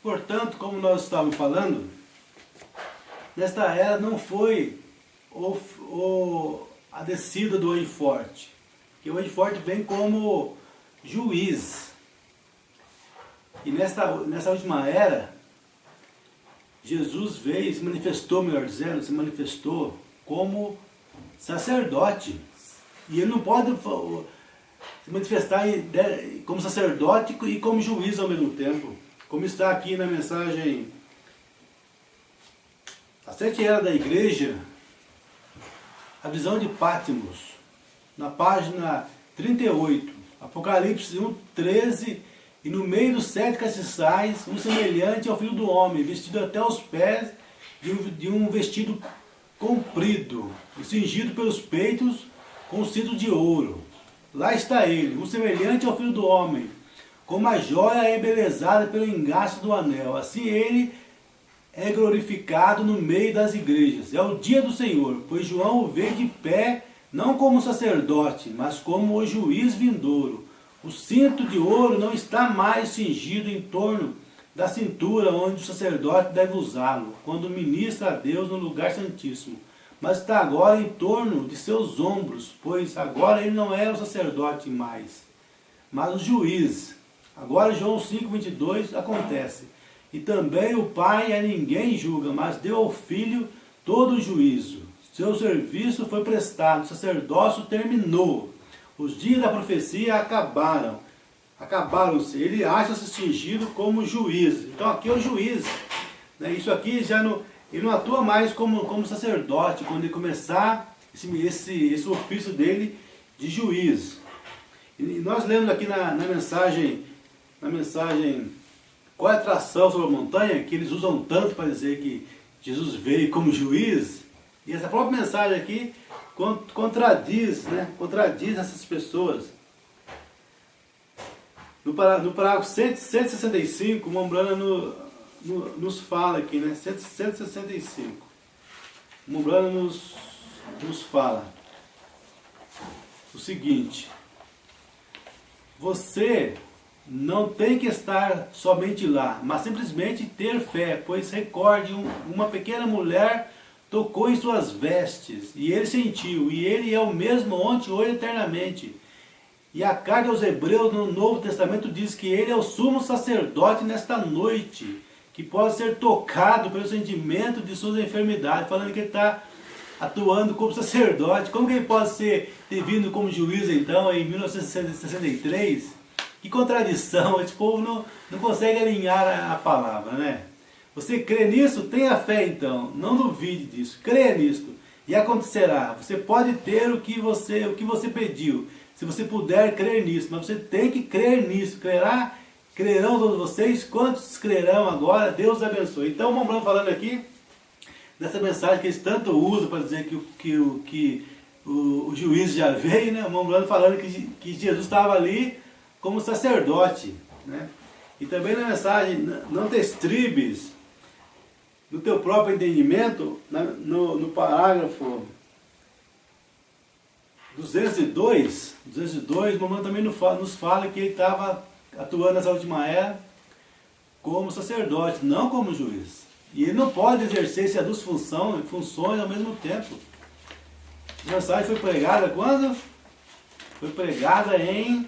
Portanto, como nós estávamos falando, nesta era não foi a descida do anjo forte, porque o anjo forte vem como juiz. E nessa última era, Jesus veio, se manifestou, melhor dizendo, se manifestou como sacerdote. E ele não pode se manifestar como sacerdote e como juiz ao mesmo tempo. Como está aqui na mensagem As 7 Eras da Igreja, a visão de Patmos, na página 38, Apocalipse 1:13, e no meio dos 7 castiçais, um semelhante ao Filho do Homem, vestido até os pés de um vestido comprido, e cingido pelos peitos com um cinto de ouro. Lá está ele, um semelhante ao Filho do Homem, com uma joia embelezada pelo engaste do anel. Assim ele é glorificado no meio das igrejas. É o dia do Senhor, pois João o vê de pé, não como sacerdote, mas como o juiz vindouro. O cinto de ouro não está mais cingido em torno da cintura, onde o sacerdote deve usá-lo, quando ministra a Deus no lugar santíssimo, mas está agora em torno de seus ombros, pois agora ele não é o sacerdote mais, mas o juiz. Agora João 5:22 acontece. E também o Pai a ninguém julga, mas deu ao Filho todo o juízo. Seu serviço foi prestado, o sacerdócio terminou. Os dias da profecia acabaram-se. Ele acha-se cingido como juiz. Então aqui é o juiz. Né? Isso aqui ele não atua mais como sacerdote, quando ele começar esse ofício dele de juiz. E nós lemos aqui na mensagem Qual é a atração sobre a montanha, que eles usam tanto para dizer que Jesus veio como juiz, e essa própria mensagem aqui contradiz essas pessoas. No parágrafo 165, Mombrana nos fala aqui, né? 165. Mombrana nos fala o seguinte: você não tem que estar somente lá, mas simplesmente ter fé, pois recorde, uma pequena mulher tocou em suas vestes, e ele sentiu, e ele é o mesmo ontem, hoje, eternamente. E a carta aos Hebreus no Novo Testamento diz que ele é o sumo sacerdote nesta noite, que pode ser tocado pelo sentimento de suas enfermidades, falando que ele está atuando como sacerdote. Como que ele pode ter vindo como juiz então, em 1963? Que contradição, esse povo não consegue alinhar a palavra, né? Você crê nisso? Tenha fé então, não duvide disso, creia nisso, e acontecerá. Você pode ter o que você pediu, se você puder crer nisso, mas você tem que crer nisso. Crerão todos vocês? Quantos crerão agora? Deus abençoe. Então, o Mombrana falando aqui, dessa mensagem que eles tanto usam para dizer que o juiz já veio, né? O Mombrana falando que Jesus estava ali como sacerdote, né? E também na mensagem, não te estribes no teu próprio entendimento, no parágrafo 202, o Mombrana também nos fala que ele estava atuando nessa última era como sacerdote, não como juiz. E ele não pode exercer essas duas funções ao mesmo tempo. A mensagem foi pregada quando? Foi pregada em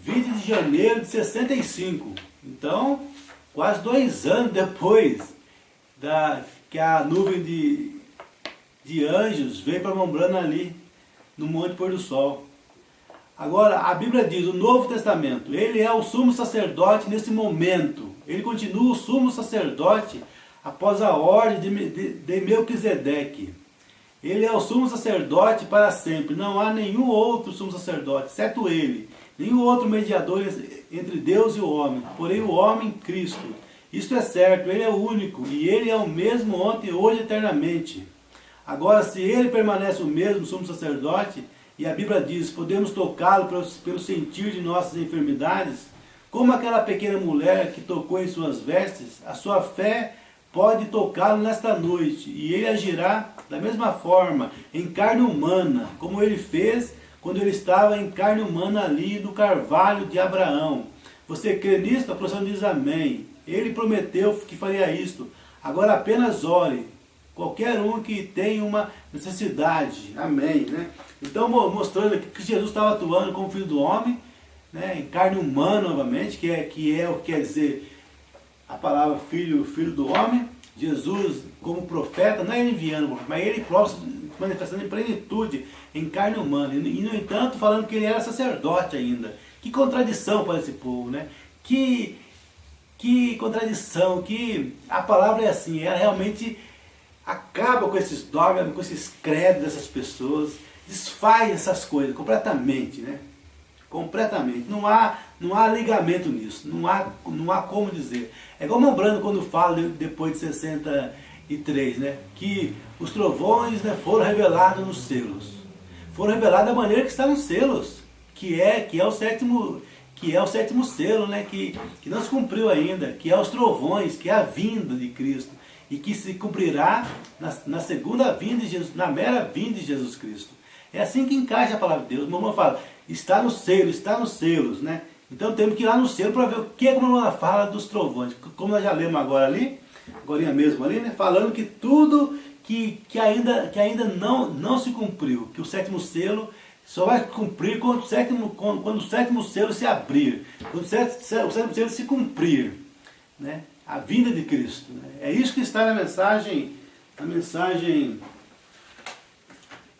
20 de janeiro de 65. Então, quase 2 anos depois que a nuvem de anjos veio para Mombrana ali, no Monte Pôr do Sol. Agora, a Bíblia diz, o Novo Testamento, ele é o sumo sacerdote nesse momento. Ele continua o sumo sacerdote após a ordem de Melquisedeque. Ele é o sumo sacerdote para sempre. Não há nenhum outro sumo sacerdote, exceto ele. Nenhum outro mediador entre Deus e o homem. Porém, o homem, Cristo. Isto é certo, ele é o único. E ele é o mesmo ontem, hoje, eternamente. Agora, se ele permanece o mesmo sumo sacerdote, e a Bíblia diz, podemos tocá-lo pelo sentir de nossas enfermidades, como aquela pequena mulher que tocou em suas vestes, a sua fé pode tocá-lo nesta noite, e ele agirá da mesma forma, em carne humana, como ele fez quando ele estava em carne humana ali no carvalho de Abraão. Você crê nisso? A profissão diz amém. Ele prometeu que faria isto. Agora apenas ore. Qualquer um que tenha uma necessidade. Amém. Né? Então mostrando aqui que Jesus estava atuando como Filho do Homem, né, em carne humana novamente, que é o que quer dizer a palavra filho do homem. Jesus como profeta, não é ele enviando, mas ele próprio manifestando em plenitude, em carne humana. E no entanto falando que ele era sacerdote ainda. Que contradição para esse povo, né? Que contradição, que a palavra é assim, ela realmente acaba com esses dogmas, com esses credos dessas pessoas, desfaz essas coisas completamente, né? Completamente. Não há ligamento nisso, não há como dizer. É igual o Membrano quando fala depois de 63, né? Que os trovões, né, foram revelados nos selos. Foram revelados da maneira que está nos selos, que é o sétimo selo, né? Que não se cumpriu ainda, que é os trovões, que é a vinda de Cristo. E que se cumprirá na segunda vinda de Jesus, na mera vinda de Jesus Cristo. É assim que encaixa a palavra de Deus. O Mamãe fala, está nos selos, né? Então temos que ir lá no selo para ver o que a Mamãe fala dos trovões. Como nós já lemos agora ali, agora mesmo ali, né? Falando que tudo que ainda não se cumpriu, que o sétimo selo só vai cumprir quando o sétimo selo se abrir, quando o sétimo selo se cumprir, né? A vinda de Cristo. Né? É isso que está na mensagem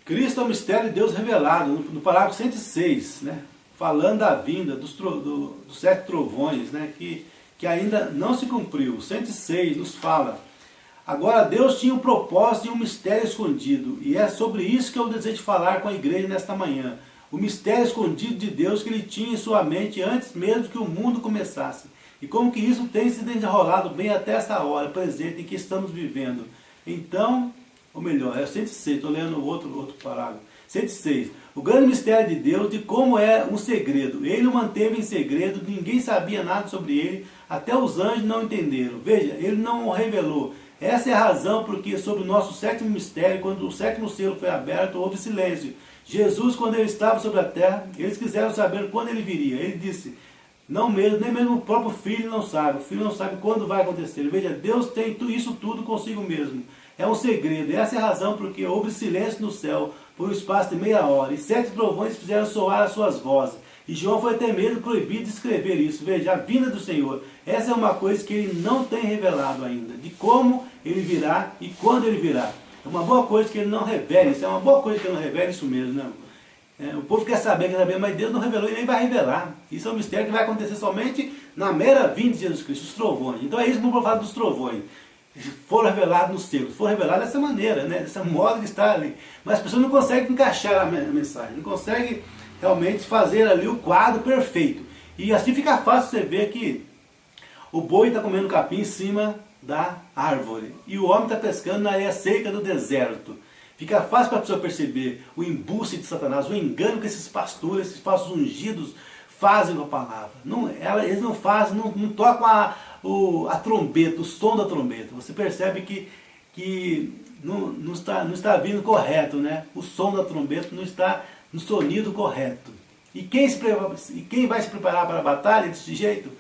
Cristo é o mistério de Deus revelado, no parágrafo 106, né? Falando da vinda dos 7 trovões, né? Que ainda não se cumpriu. O 106 nos fala, agora Deus tinha um propósito e um mistério escondido, e é sobre isso que eu desejo falar com a igreja nesta manhã. O mistério escondido de Deus que ele tinha em sua mente antes mesmo que o mundo começasse. E como que isso tem se desenrolado bem até essa hora presente em que estamos vivendo. Então, ou melhor, é o 106, estou lendo o outro parágrafo. 106. O grande mistério de Deus, de como é um segredo. Ele o manteve em segredo, ninguém sabia nada sobre ele, até os anjos não entenderam. Veja, ele não o revelou. Essa é a razão porque sobre o nosso sétimo mistério, quando o sétimo selo foi aberto, houve silêncio. Jesus, quando ele estava sobre a terra, eles quiseram saber quando ele viria. Ele disse, nem mesmo o próprio filho não sabe. O filho não sabe quando vai acontecer. Veja, Deus tem isso tudo consigo mesmo. É um segredo. Essa é a razão porque houve silêncio no céu por um espaço de meia hora. E 7 trovões fizeram soar as suas vozes. E João foi até mesmo proibido de escrever isso. Veja, a vinda do Senhor. Essa é uma coisa que ele não tem revelado ainda. De como ele virá e quando ele virá. É uma boa coisa que ele não revele. Isso é uma boa coisa que ele não revele isso mesmo, não. O povo quer saber, mas Deus não revelou e nem vai revelar. Isso é um mistério que vai acontecer somente na mera vinda de Jesus Cristo, os trovões. Então é isso que eu vou falar dos trovões. Foram revelados nos selos, foram revelados dessa maneira, né? Dessa moda que está ali. Mas as pessoas não conseguem encaixar a mensagem, não conseguem realmente fazer ali o quadro perfeito. E assim fica fácil você ver que o boi está comendo capim em cima da árvore e o homem está pescando na areia seca do deserto. Fica fácil para a pessoa perceber o embuste de Satanás, o engano que esses pastores, esses falsos ungidos fazem com a palavra. Eles não fazem, não tocam a trombeta, o som da trombeta. Você percebe que não está vindo correto, né? O som da trombeta não está no sonido correto. E quem vai se preparar para a batalha desse jeito?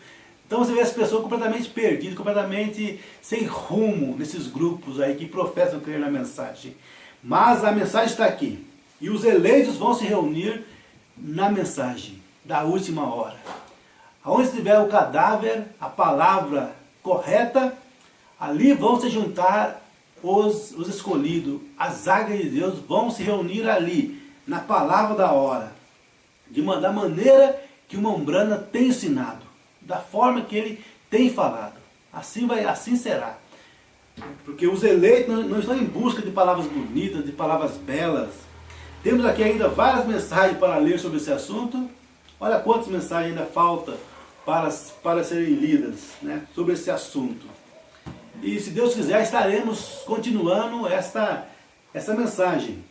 Então você vê as pessoas completamente perdidas, completamente sem rumo nesses grupos aí que professam crer na mensagem. Mas a mensagem está aqui. E os eleitos vão se reunir na mensagem da última hora. Aonde estiver o cadáver, a palavra correta, ali vão se juntar os escolhidos. As águias de Deus vão se reunir ali, na palavra da hora. Da maneira que o Mombrana tem ensinado. Da forma que ele tem falado. Assim será. Porque os eleitos não estão em busca de palavras bonitas, de palavras belas. Temos aqui ainda várias mensagens para ler sobre esse assunto. Olha quantas mensagens ainda faltam para serem lidas, né, sobre esse assunto. E se Deus quiser, estaremos continuando essa mensagem.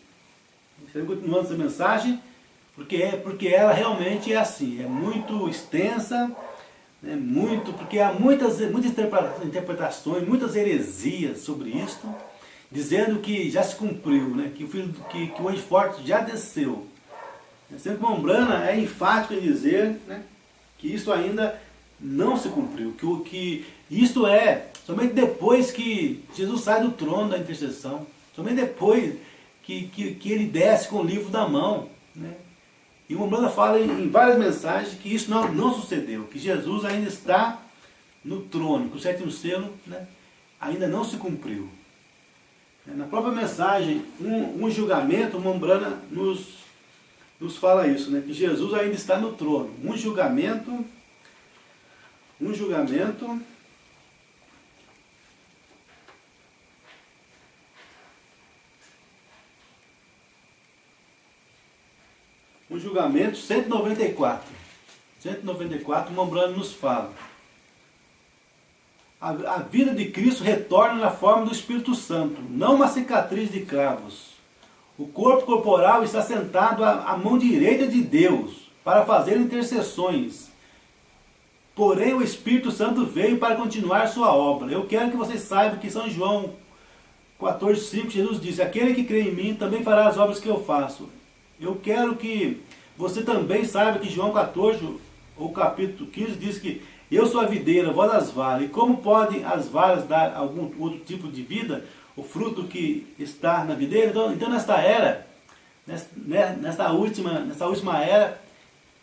Estaremos continuando essa mensagem, porque ela realmente é assim, é muito extensa. Porque há muitas interpretações, muitas heresias sobre isto, dizendo que já se cumpriu, né? Que o anjo forte já desceu. Sendo que Mombrana é enfático em dizer, né, que isso ainda não se cumpriu. Que isto é, somente depois que Jesus sai do trono da intercessão, somente depois que ele desce com o livro na mão, né? E o Umbanda fala em várias mensagens que isso não sucedeu, que Jesus ainda está no trono, que o sétimo selo, né, ainda não se cumpriu. Na própria mensagem, um julgamento, o Umbanda nos fala isso, né, que Jesus ainda está no trono. Um julgamento o julgamento 194. 194, o Umbanda nos fala. A vida de Cristo retorna na forma do Espírito Santo, não uma cicatriz de cravos. O corpo corporal está sentado à mão direita de Deus para fazer intercessões. Porém, o Espírito Santo veio para continuar sua obra. Eu quero que vocês saibam que São João 14,5, Jesus disse: aquele que crê em mim também fará as obras que eu faço. Eu quero que você também saiba que João 14, ou capítulo 15, diz que eu sou a videira, vós as varas. E como podem as varas dar algum outro tipo de vida? O fruto que está na videira? Então nesta era, nessa última era,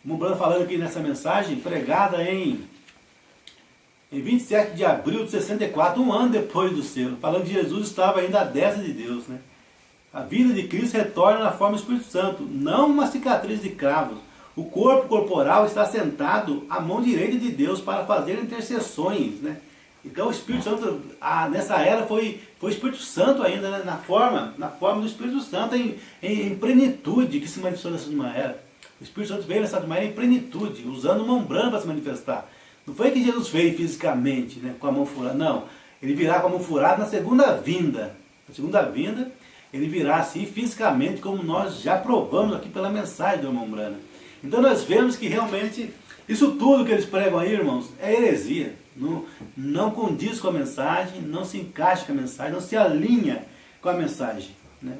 o Umbanda falando aqui nessa mensagem, pregada em 27 de abril de 64, um ano depois do selo, falando que Jesus estava ainda à destra de Deus, né? A vida de Cristo retorna na forma do Espírito Santo, não uma cicatriz de cravos. O corpo corporal está sentado à mão direita de Deus para fazer intercessões, né? Então o Espírito Santo, nessa era, foi o Espírito Santo ainda, né? na forma do Espírito Santo, em plenitude, que se manifestou nessa última era. O Espírito Santo veio nessa última era em plenitude, usando uma mão branca para se manifestar. Não foi que Jesus veio fisicamente, né, com a mão furada, não. Ele virá com a mão furada na segunda vinda. Na segunda vinda, ele virá assim fisicamente, como nós já provamos aqui pela mensagem do irmão Brana. Então nós vemos que realmente isso tudo que eles pregam aí, irmãos, é heresia. Não condiz com a mensagem, não se encaixa com a mensagem, não se alinha com a mensagem, né?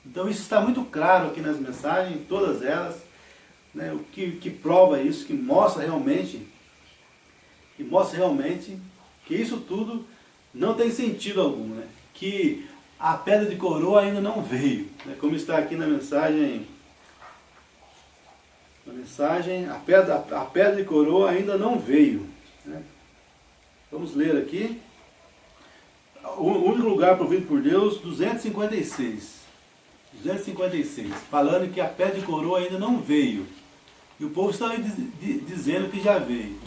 Então isso está muito claro aqui nas mensagens, todas elas, né, o que prova isso, que mostra realmente que isso tudo não tem sentido algum, né? Que a pedra de coroa ainda não veio, né? Como está aqui na mensagem, a pedra de coroa ainda não veio, né? Vamos ler aqui, o único lugar provido por Deus, 256, falando que a pedra de coroa ainda não veio, e o povo está dizendo que já veio.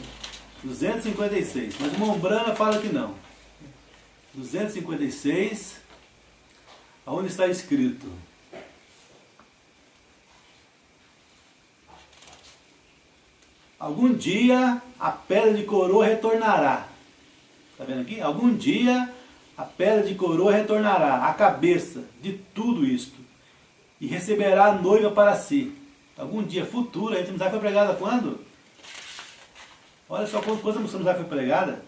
256, mas o Umbanda fala que não. 256, aonde está escrito: algum dia a pedra de coroa retornará. Está vendo aqui? Algum dia a pedra de coroa retornará, a cabeça de tudo isto, e receberá a noiva para si. Algum dia futuro, a mensagem foi pregada quando? Olha só quando a mensagem foi pregada.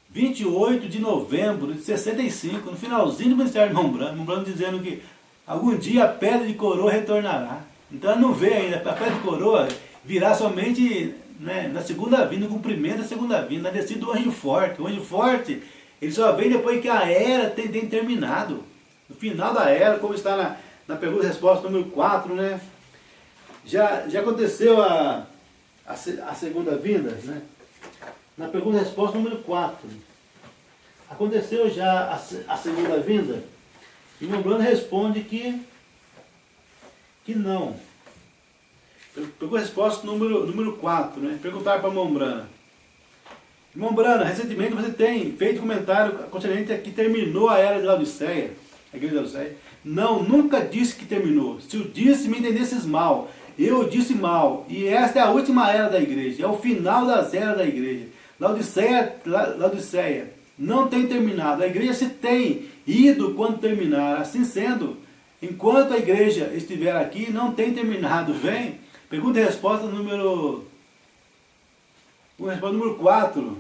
28 de novembro de 65, no finalzinho do ministério do irmão Brano, dizendo que algum dia a pedra de coroa retornará. Então ela não vê ainda, a pedra de coroa virá somente, né, na segunda vinda, no cumprimento da segunda vinda, na descida do anjo forte. O anjo forte, ele só vem depois que a era tem terminado. No final da era, como está na pergunta e resposta número 4, né? Já aconteceu a segunda vinda, né? Na pergunta e resposta número 4. Aconteceu já a segunda vinda? E o Umbanda responde que não. Pergunta e resposta número 4, né? Perguntar para o Umbanda. Irmão Brana, recentemente você tem feito comentário concernente a que terminou a era de Laodiceia, a igreja de Laodiceia. Não, nunca disse que terminou. Se eu disse, me entendesses mal. Eu disse mal. E esta é a última era da igreja. É o final das eras da igreja. Laodiceia não tem terminado. A igreja se tem ido quando terminar. Assim sendo, enquanto a igreja estiver aqui, não tem terminado. Vem. Pergunta e resposta número 4,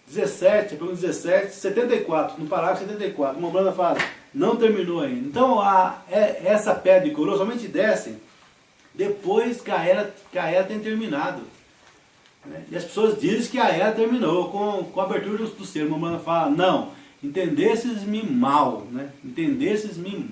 17, pergunta 17, 74, no parágrafo 74. Uma Umbanda fala, não terminou ainda. Então, essa pedra de coroa somente desce depois que a era tem terminado. né? E as pessoas dizem que a era terminou com a abertura do selo. Uma banda fala, não, entendesses-me mal, né? Entendesses-me mal.